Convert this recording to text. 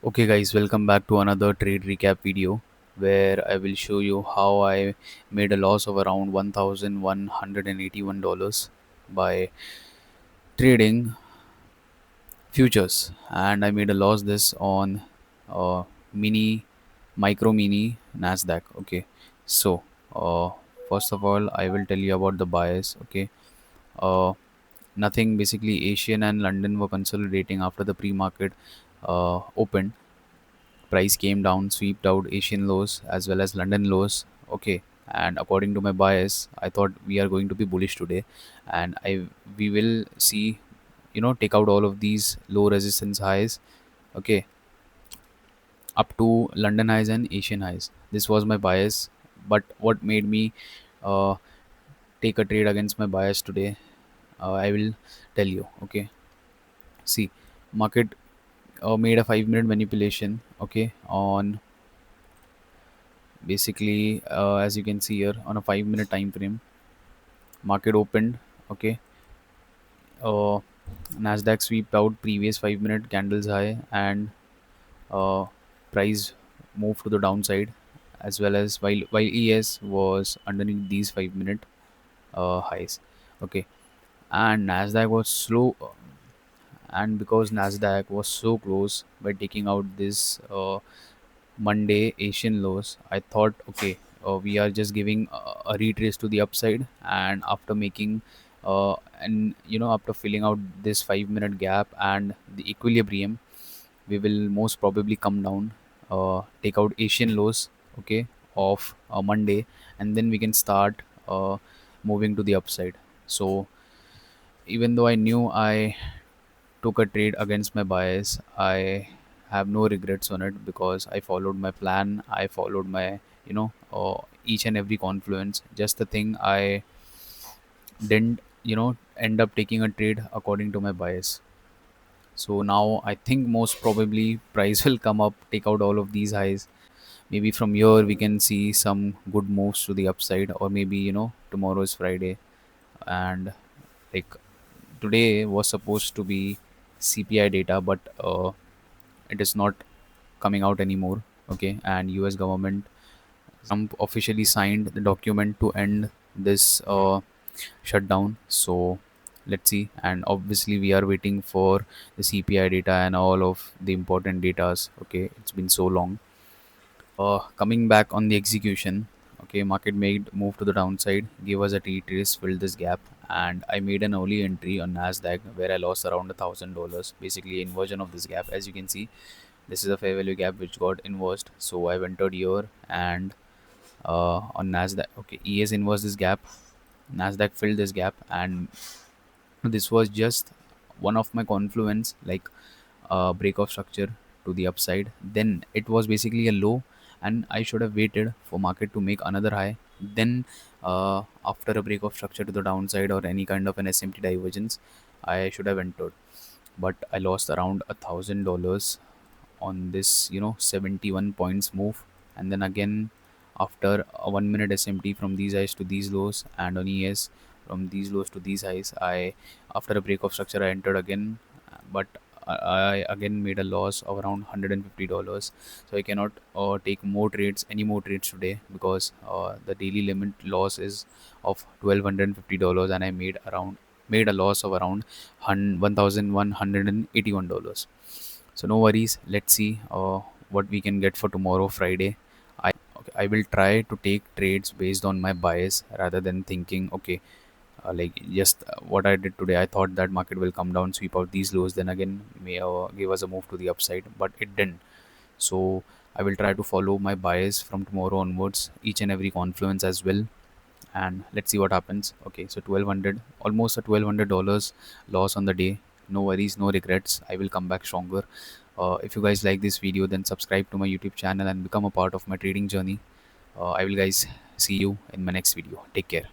Okay guys, welcome back to another trade recap video where I will show you how I made a loss of around $1,181 by trading futures, and I made a loss this on uh, mini micro mini Nasdaq. Okay, so uh, first of all I will tell you about the bias. Okay, uh, nothing, basically Asian and London were consolidating after the pre-market opened. Price came down, swept out Asian lows as well as London lows. Okay, and according to my bias, I thought we are going to be bullish today, and I we will see, take out all of these low resistance highs. Okay, up to London highs and Asian highs. This was my bias, but what made me uh, take a trade against my bias today? I will tell you. Okay, see, market made a 5 minute manipulation. Okay, on basically as you can see here on a 5 minute time frame, market opened. Okay, uh, Nasdaq swept out previous 5 minute candles high, and uh, price moved to the downside, as well as while ES was underneath these 5 minute highs. Okay, and Nasdaq was slow, and because Nasdaq was so close by taking out this Monday Asian lows, I thought, okay, we are just giving a retrace to the upside, and after making, and after filling out this 5 minute gap and the equilibrium, we will most probably come down, take out Asian lows, okay, of Monday, and then we can start moving to the upside. So even though I knew I took a trade against my bias, I have no regrets on it because I followed my plan. I followed my, each and every confluence. Just the thing I didn't, end up taking a trade according to my bias. So now I think most probably price will come up, take out all of these highs. Maybe from here we can see some good moves to the upside, or maybe, tomorrow is Friday, and like today was supposed to be CPI data, but it is not coming out anymore. Okay, and US government, Trump officially signed the document to end this shutdown. So let's see, and obviously we are waiting for the CPI data and all of the important datas. Okay, it's been so long. Coming back on the execution, okay, market made move to the downside, gave us a T-trace, filled this gap, and I made an early entry on Nasdaq where I lost around $1,000. Basically, inversion of this gap, as you can see, this is a fair value gap which got inversed. So I've entered here, and on Nasdaq, okay, ES inversed this gap, Nasdaq filled this gap, and this was just one of my confluence, like break of structure to the upside. Then it was basically a low, and I should have waited for market to make another high. Then after a break of structure to the downside or any kind of an SMT divergence, I should have entered. But I lost around $1,000 on this, 71 points move. And then again, after a 1 minute SMT from these highs to these lows, and on ES from these lows to these highs, I, after a break of structure, I entered again, but I again made a loss of around $150. So I cannot take more trades, any more trades today, because the daily limit loss is of $1,250, and I made a loss of around $1,181. So no worries. Let's see what we can get for tomorrow, Friday. Okay, I will try to take trades based on my bias rather than thinking, okay, like just what I did today. I thought that market will come down, sweep out these lows, then again may give us a move to the upside, but it didn't. So I will try to follow my bias from tomorrow onwards, each and every confluence as well, and let's see what happens. Okay, so 1200, almost a $1,200 loss on the day. No worries, no regrets. I will come back stronger. If you guys like this video, then subscribe to my YouTube channel and become a part of my trading journey. I will guys see you in my next video. Take care.